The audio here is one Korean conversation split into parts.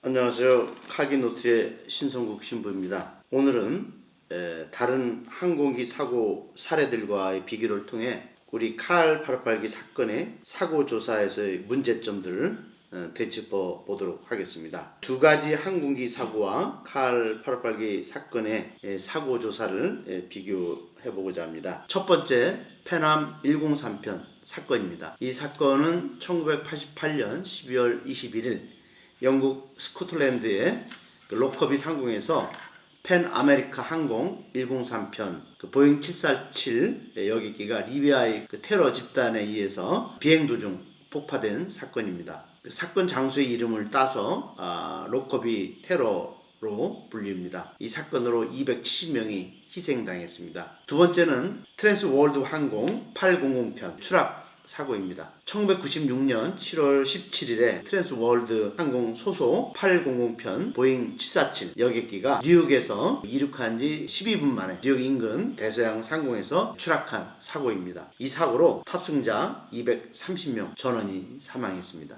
안녕하세요. 칼기노트의 신성국 신부입니다. 오늘은 다른 항공기 사고 사례들과의 비교를 통해 우리 칼 858기 사건의 사고 조사에서의 문제점들을 되짚어 보도록 하겠습니다. 두 가지 항공기 사고와 칼 858기 사건의 사고 조사를 비교해 보고자 합니다. 첫 번째, 페남 103편 사건입니다. 이 사건은 1988년 12월 21일 영국 스코틀랜드의 로커비 상공에서 팬 아메리카 항공 103편 보잉 747 여객기가 리비아의 테러 집단에 의해서 비행 도중 폭파된 사건입니다. 사건 장소의 이름을 따서 로커비 테러로 불립니다. 이 사건으로 270명이 희생당했습니다. 두 번째는 트랜스 월드 항공 800편 추락 사고입니다. 1996년 7월 17일에 트랜스 월드 항공 소속 800편 보잉 747 여객기가 뉴욕에서 이륙한 지 12분 만에 뉴욕 인근 대서양 상공에서 추락한 사고입니다. 이 사고로 탑승자 230명 전원이 사망했습니다.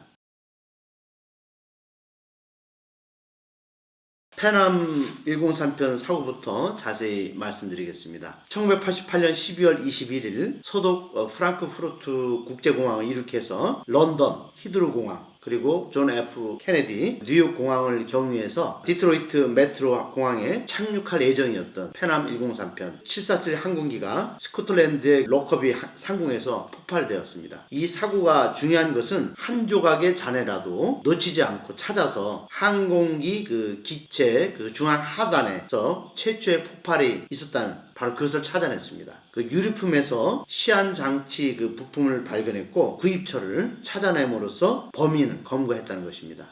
페남 103편 사고부터 자세히 말씀드리겠습니다. 1988년 12월 21일 소독 프랑크푸르트 국제공항을 이륙해서 런던 히드로 공항 그리고 존 F 케네디 뉴욕 공항을 경유해서 디트로이트 메트로 공항에 착륙할 예정이었던 페남 103편 747 항공기가 스코틀랜드의 로커비 상공에서 폭발되었습니다. 이 사고가 중요한 것은 한 조각의 잔해라도 놓치지 않고 찾아서 항공기 기체 중앙 하단에서 최초의 폭발이 있었다는 바로 그것을 찾아냈습니다. 유류품에서 시한 장치 부품을 발견했고 그 입처를 찾아냄으로써 범인을 검거했다는 것입니다.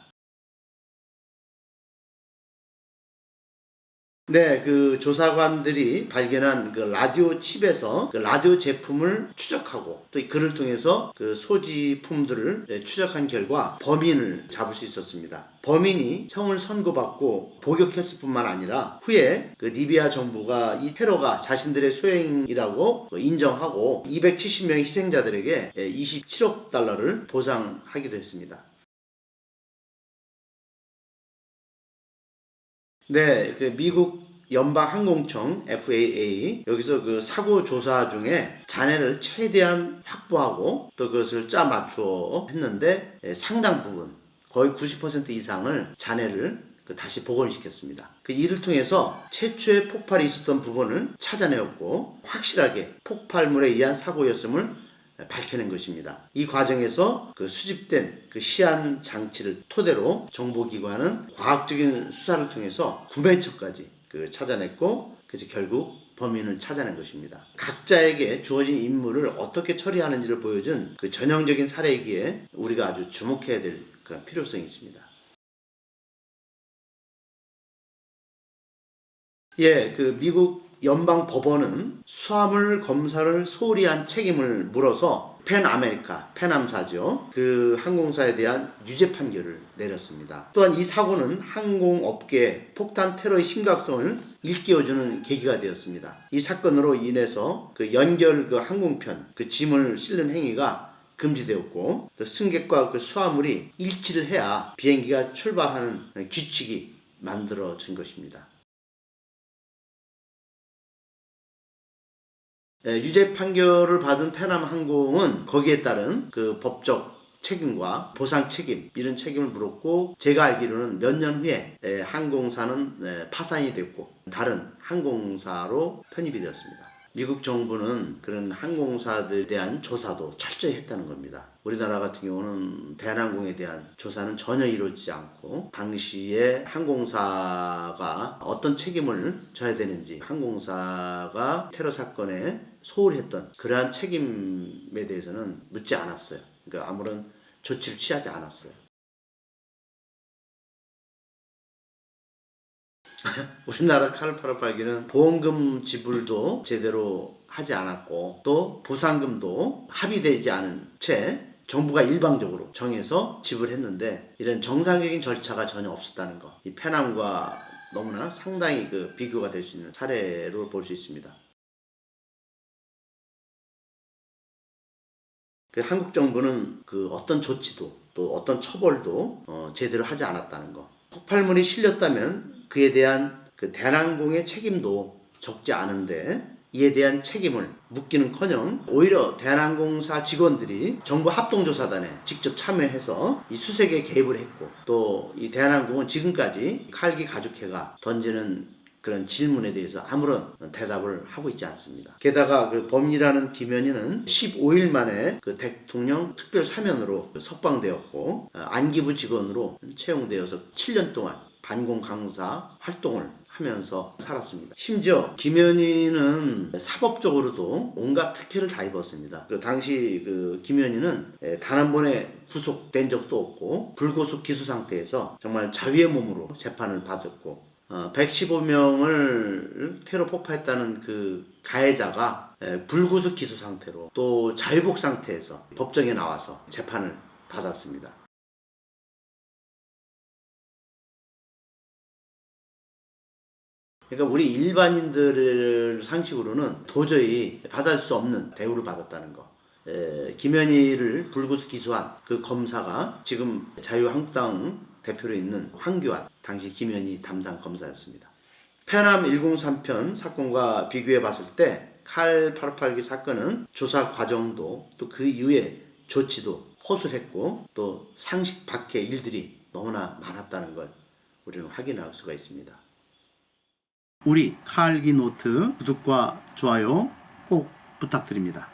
네, 조사관들이 발견한 라디오 칩에서 라디오 제품을 추적하고 또 그를 통해서 소지품들을 추적한 결과 범인을 잡을 수 있었습니다. 범인이 형을 선고받고 복역했을 뿐만 아니라 후에 리비아 정부가 이 테러가 자신들의 소행이라고 인정하고 270명의 희생자들에게 27억 달러를 보상하기도 했습니다. 네, 미국 연방항공청 FAA 여기서 사고 조사 중에 잔해를 최대한 확보하고 또 그것을 짜 맞추어 했는데 상당 부분 거의 90% 이상을 잔해를 다시 복원시켰습니다. 이를 통해서 최초의 폭발이 있었던 부분을 찾아내었고 확실하게 폭발물에 의한 사고였음을 밝혀낸 것입니다. 이 과정에서 수집된 시한 장치를 토대로 정보기관은 과학적인 수사를 통해서 구매처까지 찾아냈고 그래서 결국 범인을 찾아낸 것입니다. 각자에게 주어진 임무를 어떻게 처리하는지를 보여준 전형적인 사례이기에 우리가 아주 주목해야 될 그런 필요성이 있습니다. 예, 미국 연방 법원은 수화물 검사를 소홀히 한 책임을 물어서 팬 아메리카, 페남사죠. 항공사에 대한 유죄 판결을 내렸습니다. 또한 이 사고는 항공업계 폭탄 테러의 심각성을 일깨워주는 계기가 되었습니다. 이 사건으로 인해서 연결 항공편, 짐을 싣는 행위가 금지되었고 또 승객과 수화물이 일치를 해야 비행기가 출발하는 규칙이 만들어진 것입니다. 유죄 판결을 받은 페남항공은 거기에 따른 법적 책임과 보상 책임 이런 책임을 물었고 제가 알기로는 몇 년 후에 항공사는 파산이 됐고 다른 항공사로 편입이 되었습니다. 미국 정부는 그런 항공사들에 대한 조사도 철저히 했다는 겁니다. 우리나라 같은 경우는 대한항공에 대한 조사는 전혀 이루어지지 않고 당시에 항공사가 어떤 책임을 져야 되는지 항공사가 테러 사건에 소홀히 했던 그러한 책임에 대해서는 묻지 않았어요. 그러니까 아무런 조치를 취하지 않았어요. 우리나라 칼858기는 보험금 지불도 제대로 하지 않았고 또 보상금도 합의되지 않은 채 정부가 일방적으로 정해서 지불했는데 이런 정상적인 절차가 전혀 없었다는 거. 이 페남과 너무나 상당히 비교가 될 수 있는 사례로 볼 수 있습니다. 한국 정부는 어떤 조치도 또 어떤 처벌도 제대로 하지 않았다는 거. 폭발물이 실렸다면 그에 대한 그 대한항공의 책임도 적지 않은데 이에 대한 책임을 묻기는커녕 오히려 대한항공사 직원들이 정부 합동조사단에 직접 참여해서 이 수색에 개입을 했고 또 이 대한항공은 지금까지 칼기 가족회가 던지는 그런 질문에 대해서 아무런 대답을 하고 있지 않습니다. 게다가 그 범인이라는 김현희는 15일 만에 그 대통령 특별 사면으로 석방되었고 안기부 직원으로 채용되어서 7년 동안 반공 강사 활동을 하면서 살았습니다. 심지어 김현희는 사법적으로도 온갖 특혜를 다 입었습니다. 그 당시 그 김현희는 단 한 번에 구속된 적도 없고 불구속 기소 상태에서 정말 자유의 몸으로 재판을 받았고 115명을 테러 폭파했다는 그 가해자가 불구속 기소 상태로 또 자유복 상태에서 법정에 나와서 재판을 받았습니다. 그러니까 우리 일반인들 상식으로는 도저히 받을 수 없는 대우를 받았다는 거. 김현희를 불구속 기소한 그 검사가 지금 자유한국당 대표로 있는 황교안, 당시 김현희 담당 검사였습니다. 페남 103편 사건과 비교해 봤을 때 칼 858기 사건은 조사 과정도 또 그 이후에 조치도 허술했고 또 상식 밖의 일들이 너무나 많았다는 걸 우리는 확인할 수가 있습니다. 우리 칼기 노트 구독과 좋아요 꼭 부탁드립니다.